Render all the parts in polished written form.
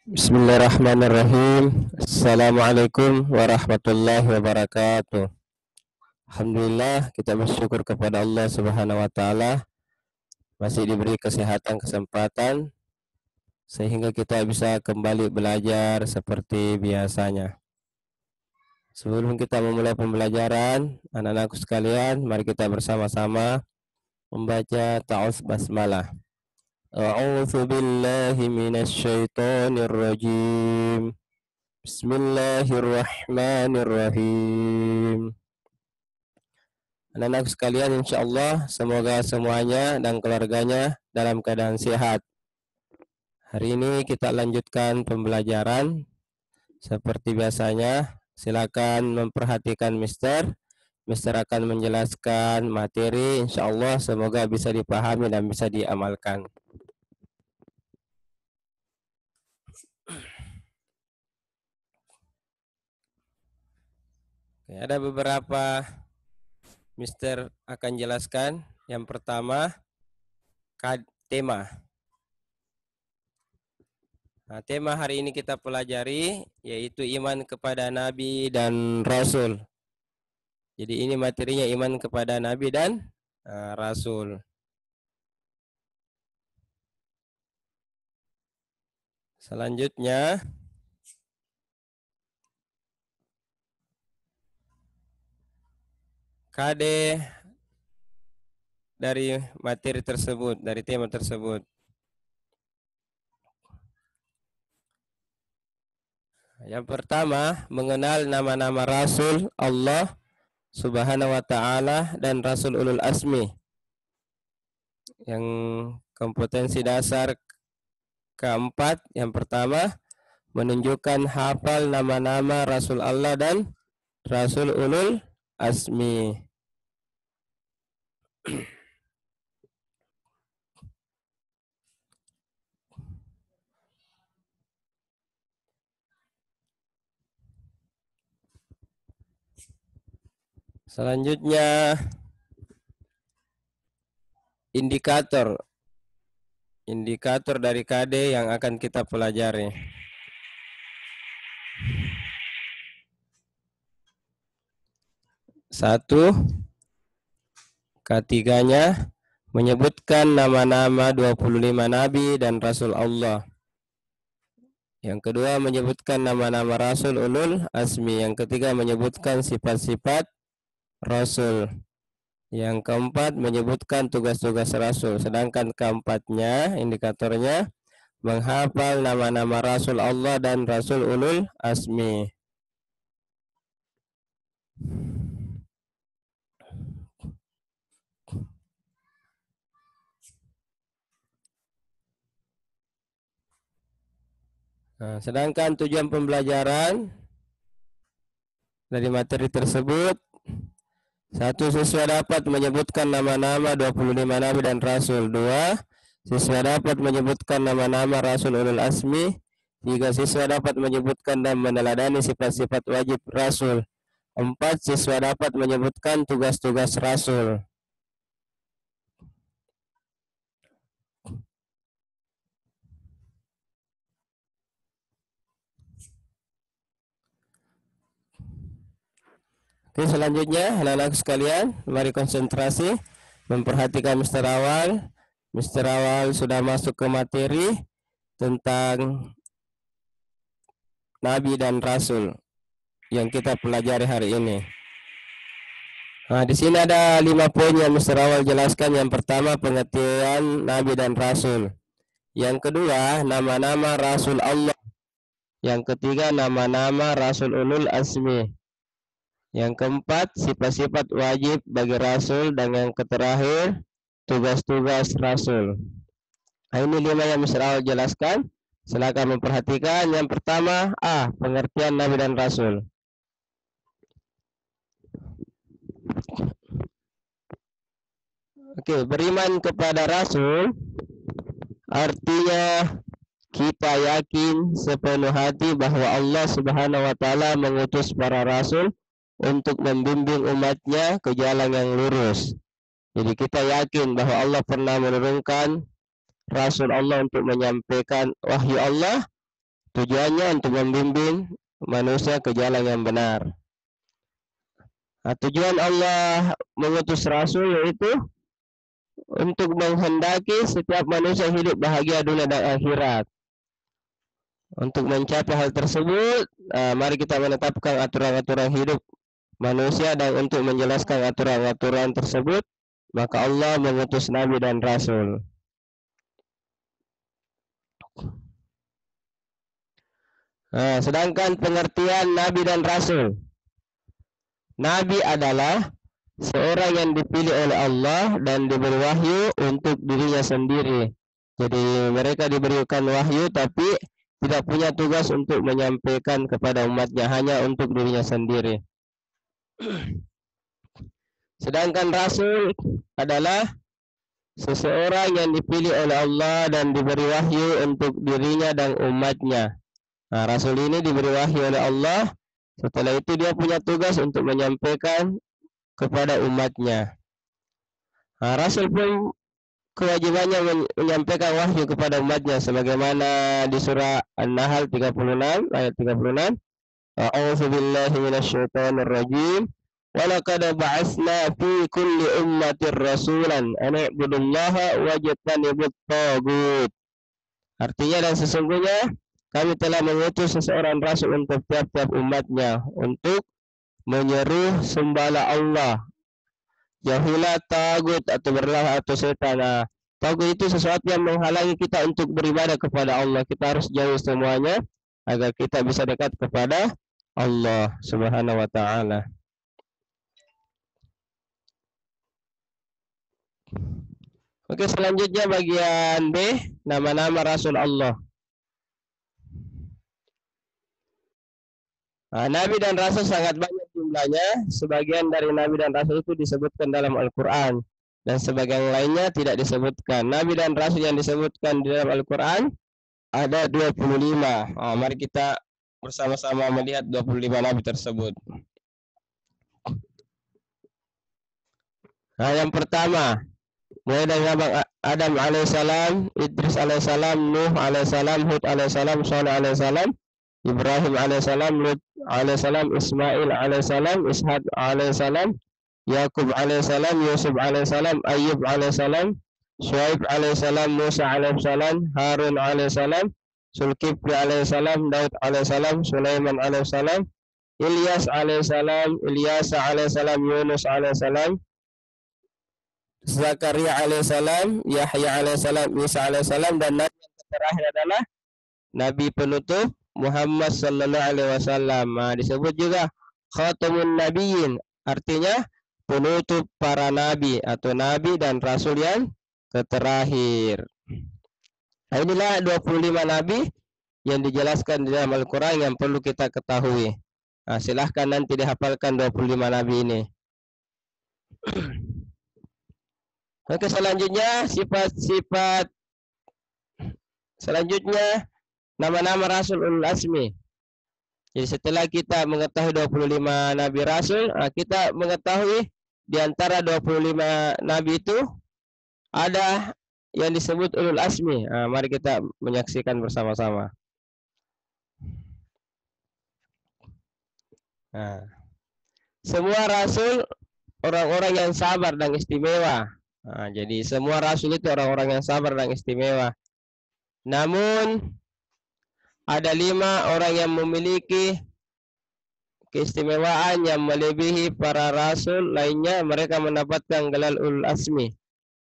Bismillahirrahmanirrahim. Assalamualaikum warahmatullahi wabarakatuh. Alhamdulillah, kita bersyukur kepada Allah Subhanahu wa taala masih diberi kesehatan, kesempatan sehingga kita bisa kembali belajar seperti biasanya. Sebelum kita memulai pembelajaran, anak-anakku sekalian, mari kita bersama-sama membaca ta'awudz basmalah. A'udzu billahi minasy syaithanir rajim. Bismillahirrahmanirrahim. Anak-anak sekalian, insyaallah semoga semuanya dan keluarganya dalam keadaan sehat. Hari ini kita lanjutkan pembelajaran seperti biasanya. Silakan memperhatikan Mister. Mister akan menjelaskan materi, insyaallah semoga bisa dipahami dan bisa diamalkan. Oke, ada beberapa Mister akan jelaskan. Yang pertama, tema. Nah, tema hari ini kita pelajari yaitu iman kepada Nabi dan Rasul. Jadi ini materinya iman kepada Nabi dan Rasul. Selanjutnya, KD dari materi tersebut, dari tema tersebut. Yang pertama, mengenal nama-nama Rasul Allah Subhanahu wa ta'ala dan Rasul Ulul Asmi. Yang kompetensi dasar keempat, yang pertama, menunjukkan hafal nama-nama Rasul Allah dan Rasul Ulul Asmi. Selanjutnya, indikator dari KD yang akan kita pelajari. Satu, ketiganya menyebutkan nama-nama 25 Nabi dan Rasul Allah. Yang kedua, menyebutkan nama-nama Rasul Ulul Asmi. Yang ketiga, menyebutkan sifat-sifat Rasul. Yang keempat, menyebutkan tugas-tugas Rasul. Sedangkan keempatnya, indikatornya, menghafal nama-nama Rasul Allah dan Rasul Ulul Asmi. Nah, sedangkan tujuan pembelajaran dari materi tersebut, satu, siswa dapat menyebutkan nama-nama 25 Nabi dan Rasul. Dua, siswa dapat menyebutkan nama-nama Rasul Ulul Asmi. Tiga, siswa dapat menyebutkan dan meneladani sifat-sifat wajib Rasul. Empat, siswa dapat menyebutkan tugas-tugas Rasul. Oke, selanjutnya anak-anak sekalian, mari konsentrasi memperhatikan Mister Awal. Mister Awal sudah masuk ke materi tentang Nabi dan Rasul yang kita pelajari hari ini. Nah, di sini ada 5 poin yang Mister Awal jelaskan. Yang pertama, pengertian Nabi dan Rasul. Yang kedua, nama-nama Rasul Allah. Yang ketiga, nama-nama Rasul Ulul Asmi. Yang keempat, sifat-sifat wajib bagi Rasul. Dan yang terakhir, tugas-tugas Rasul. Nah, ini 5 yang Mister Awal jelaskan. Silakan memperhatikan. Yang pertama, pengertian Nabi dan Rasul. Oke, beriman kepada Rasul artinya kita yakin sepenuh hati bahwa Allah Subhanahu wa ta'ala mengutus para Rasul untuk membimbing umatnya ke jalan yang lurus. Jadi kita yakin bahwa Allah pernah menurunkan Rasul Allah untuk menyampaikan wahyu Allah, tujuannya untuk membimbing manusia ke jalan yang benar. Nah, tujuan Allah mengutus Rasul yaitu untuk menghendaki setiap manusia hidup bahagia dunia dan akhirat. Untuk mencapai hal tersebut, mari kita menetapkan aturan-aturan hidup manusia, dan untuk menjelaskan aturan-aturan tersebut, maka Allah mengutus Nabi dan Rasul. Sedangkan pengertian Nabi dan Rasul, Nabi adalah seorang yang dipilih oleh Allah dan diberi wahyu untuk dirinya sendiri. Jadi mereka diberikan wahyu tapi tidak punya tugas untuk menyampaikan kepada umatnya, hanya untuk dirinya sendiri. Sedangkan Rasul adalah seseorang yang dipilih oleh Allah dan diberi wahyu untuk dirinya dan umatnya. Nah, Rasul ini diberi wahyu oleh Allah. Setelah itu dia punya tugas untuk menyampaikan kepada umatnya. Nah, Rasul pun kewajibannya menyampaikan wahyu kepada umatnya, sebagaimana di surah An-Nahl 36 ayat 36. A'udzu billahi minasyaitonir rajim. Walaqad ba'atsna fi kulli ummatir rasulan an i'budullaha wajtanibut tagut. Artinya, dan sesungguhnya kami telah mengutus seseorang rasul untuk tiap-tiap umatnya untuk menyeru sembahlah Allah, jauhilah tagut atau berhala atau setan. Tagut itu sesuatu yang menghalangi kita untuk beribadah kepada Allah. Kita harus jauhi semuanya agar kita bisa dekat kepada Allah Subhanahu wa taala. Oke, selanjutnya bagian B, nama-nama Rasul Allah. Nabi dan Rasul sangat banyak jumlahnya. Sebagian dari Nabi dan Rasul itu disebutkan dalam Al-Quran, dan sebagian lainnya tidak disebutkan. Nabi dan Rasul yang disebutkan di dalam Al-Quran ada 25. Mari kita bersama-sama melihat 25 Nabi tersebut. Yang pertama, mulai dari Nabi Adam alaihissalam, Idris alaihissalam, Nuh alaihissalam, Hud alaihissalam, Shalih alaihissalam, Ibrahim alaihissalam, Lut alaihissalam, Ismail alaihissalam, Ishaq alaihissalam, Yakub alaihissalam, Yusuf alaihissalam, Ayyub alaihissalam, Shuaib alaihissalam, Musa alaihissalam, Harun alaihissalam, Zulkifli alaihissalam, Daud alaihissalam, Sulaiman alaihissalam, Ilyas alaihissalam, Ilyasa alaihissalam, Yunus alaihissalam, Zakaria alaihissalam, Yahya alaihissalam, Isa alaihissalam, dan Nabi yang terakhir adalah Nabi penutup Muhammad sallallahu alaihi wasallam. Disebut juga khatamun nabiyyin, artinya penutup para nabi atau nabi dan rasul yang terakhir. Inilah 25 nabi yang dijelaskan di dalam Al-Qur'an yang perlu kita ketahui. Silahkan nanti dihafalkan 25 nabi ini. Oke, selanjutnya sifat-sifat selanjutnya nama-nama Rasul Ulul Azmi. Jadi setelah kita mengetahui 25 Nabi Rasul, kita mengetahui di antara 25 Nabi itu ada yang disebut Ulul Azmi. Mari kita menyaksikan bersama-sama. Semua Rasul orang-orang yang sabar dan istimewa. Jadi semua Rasul itu orang-orang yang sabar dan istimewa. Namun ada 5 orang yang memiliki keistimewaan yang melebihi para rasul lainnya. Mereka mendapatkan gelar Ulul Azmi.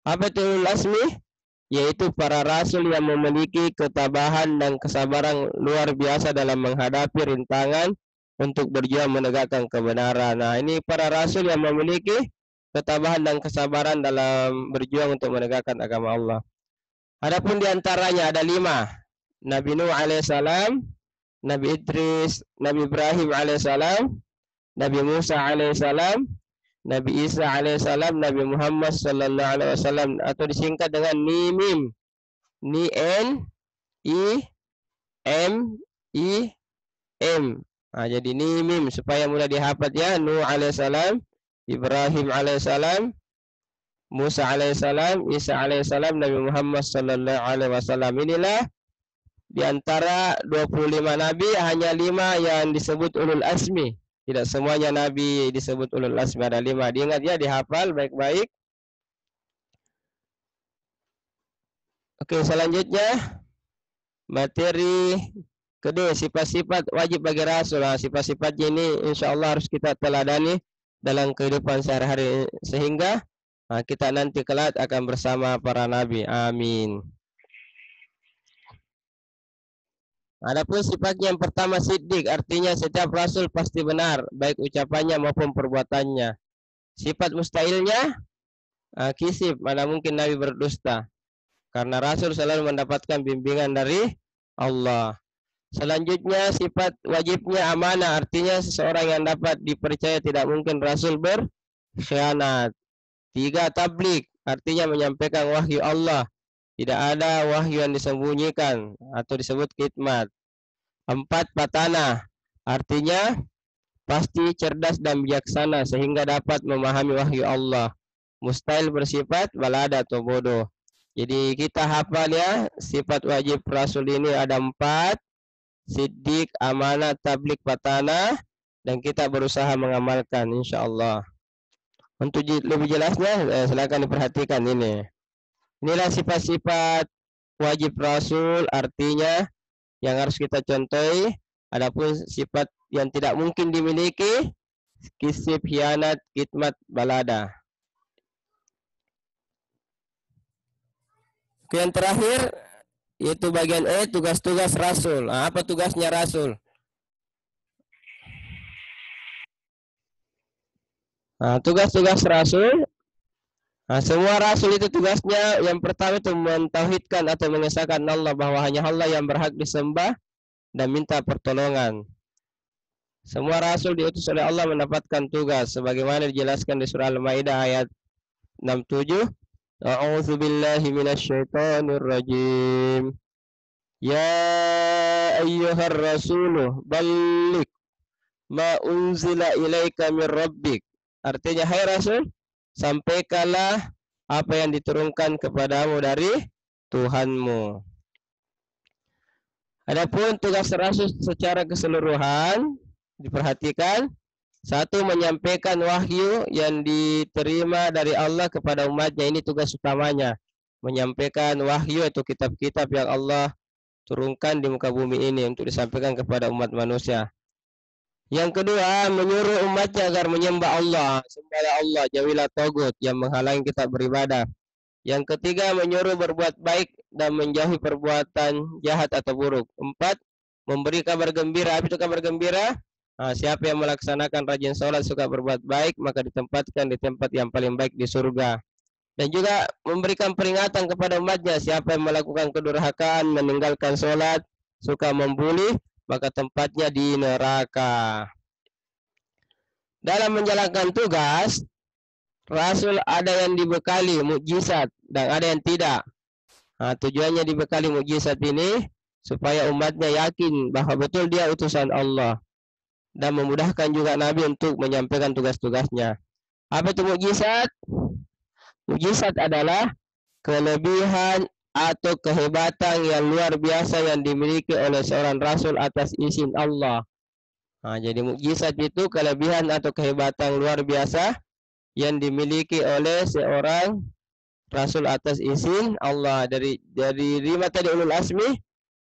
Apa itu Ulul Azmi? Yaitu para rasul yang memiliki ketabahan dan kesabaran luar biasa dalam menghadapi rintangan untuk berjuang menegakkan kebenaran. Ini para rasul yang memiliki ketabahan dan kesabaran dalam berjuang untuk menegakkan agama Allah. Adapun diantaranya ada 5. Nabi Nuh alaihissalam, Nabi Idris, Nabi Ibrahim alaihissalam, Nabi Musa alaihissalam, Nabi Isa alaihissalam, Nabi Muhammad sallallahu alaihi wasallam, atau disingkat dengan Nimim. N-I-M-I-M. Jadi Nimim supaya mudah dihafal ya. Nuh alaihissalam, Ibrahim alaihissalam, Musa alaihissalam, Isa alaihissalam, Nabi Muhammad sallallahu alaihi wasallam. Inilah di antara 25 nabi hanya 5 yang disebut ulul asmi. Tidak semuanya nabi disebut ulul asmi, ada 5. Diingat ya, dihafal baik-baik. Oke, selanjutnya materi kedua, sifat-sifat wajib bagi Rasul. Sifat-sifatnya ini insya Allah harus kita teladani dalam kehidupan sehari-hari sehingga kita nanti kelak akan bersama para nabi. Amin. Adapun sifatnya yang pertama siddiq, artinya setiap rasul pasti benar, baik ucapannya maupun perbuatannya. Sifat mustahilnya kisib, mana mungkin nabi berdusta. Karena rasul selalu mendapatkan bimbingan dari Allah. Selanjutnya sifat wajibnya amanah, artinya seseorang yang dapat dipercaya tidak mungkin rasul berkhianat. 3, tabligh, artinya menyampaikan wahyu Allah. Tidak ada wahyu yang disembunyikan atau disebut kitmat. 4, patanah, artinya pasti cerdas dan bijaksana sehingga dapat memahami wahyu Allah. Mustahil bersifat balada atau bodoh. Jadi kita hafal ya, sifat wajib Rasul ini ada 4, siddiq, amanah, tabligh, patanah, dan kita berusaha mengamalkan insya-Allah. Untuk lebih jelasnya silakan diperhatikan ini. Inilah sifat-sifat wajib Rasul, artinya yang harus kita contohi. Adapun sifat yang tidak mungkin dimiliki, kisib, khianat, kitmat, balada. Oke, yang terakhir yaitu bagian E, tugas-tugas Rasul. Apa tugasnya Rasul? Tugas-tugas Rasul. Semua Rasul itu tugasnya yang pertama itu mentauhidkan atau mengesahkan Allah, bahwa hanya Allah yang berhak disembah dan minta pertolongan. Semua Rasul diutus oleh Allah mendapatkan tugas sebagaimana dijelaskan di surah Al-Maidah ayat 67. A'udzu billahi minasyaitonir rajim. Ya ayyuhar rasuluh balligh ma unzila ilaika mir rabbik. Artinya, hai Rasul, sampaikanlah apa yang diturunkan kepadamu dari Tuhanmu. Adapun tugas Rasul secara keseluruhan diperhatikan. 1, menyampaikan wahyu yang diterima dari Allah kepada umatnya. Ini tugas utamanya. Menyampaikan wahyu atau kitab-kitab yang Allah turunkan di muka bumi ini untuk disampaikan kepada umat manusia. Yang kedua, menyuruh umatnya agar menyembah Allah, sembahlah Allah, jauhilah tagut yang menghalangi kita beribadah. Yang ketiga, menyuruh berbuat baik dan menjauhi perbuatan jahat atau buruk. 4, memberi kabar gembira. Apa itu kabar gembira? Siapa yang melaksanakan rajin sholat, suka berbuat baik, maka ditempatkan di tempat yang paling baik di surga. Dan juga memberikan peringatan kepada umatnya, siapa yang melakukan kedurhakaan, meninggalkan sholat, suka membuli, maka tempatnya di neraka. Dalam menjalankan tugas, Rasul ada yang dibekali mukjizat dan ada yang tidak. Tujuannya dibekali mukjizat ini supaya umatnya yakin bahwa betul dia utusan Allah dan memudahkan juga Nabi untuk menyampaikan tugas-tugasnya. Apa itu mukjizat? Mukjizat adalah kelebihan atau kehebatan yang luar biasa yang dimiliki oleh seorang Rasul atas izin Allah. Jadi mukjizat itu kelebihan atau kehebatan luar biasa yang dimiliki oleh seorang Rasul atas izin Allah. Dari 5 tadi ulul asmi,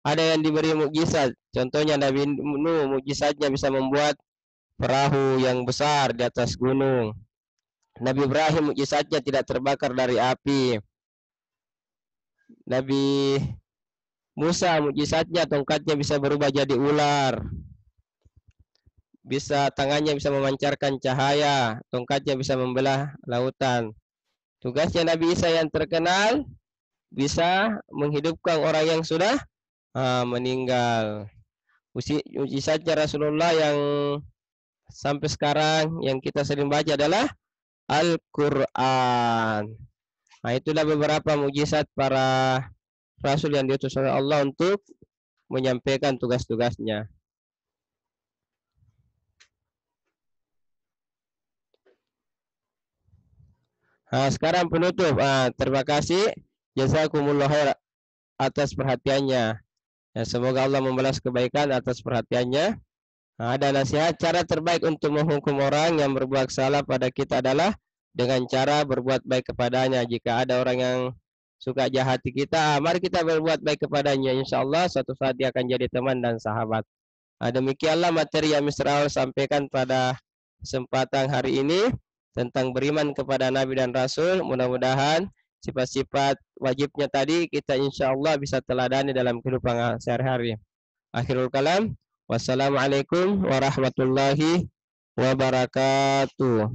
ada yang diberi mukjizat. Contohnya Nabi Nuh, mukjizatnya bisa membuat perahu yang besar di atas gunung. Nabi Ibrahim mukjizatnya tidak terbakar dari api. Nabi Musa mukjizatnya tongkatnya bisa berubah jadi ular. Tangannya bisa memancarkan cahaya, tongkatnya bisa membelah lautan. Tugasnya Nabi Isa yang terkenal bisa menghidupkan orang yang sudah meninggal. Mukjizatnya Rasulullah yang sampai sekarang yang kita sering baca adalah Al-Quran. Itulah beberapa mukjizat para Rasul yang diutus oleh Allah untuk menyampaikan tugas-tugasnya. Sekarang penutup. Terima kasih. Jazakumullah khair atas perhatiannya. Ya, semoga Allah membalas kebaikan atas perhatiannya. Ada nasihat, cara terbaik untuk menghukum orang yang berbuat salah pada kita adalah dengan cara berbuat baik kepadanya. Jika ada orang yang suka jahati kita, mari kita berbuat baik kepadanya. Insya Allah suatu saat dia akan jadi teman dan sahabat. Demikianlah materi yang Mr. Awal sampaikan pada kesempatan hari ini tentang beriman kepada Nabi dan Rasul. Mudah-mudahan sifat-sifat wajibnya tadi kita insya Allah bisa teladani dalam kehidupan sehari-hari. Akhirul kalam. Wassalamualaikum warahmatullahi wabarakatuh.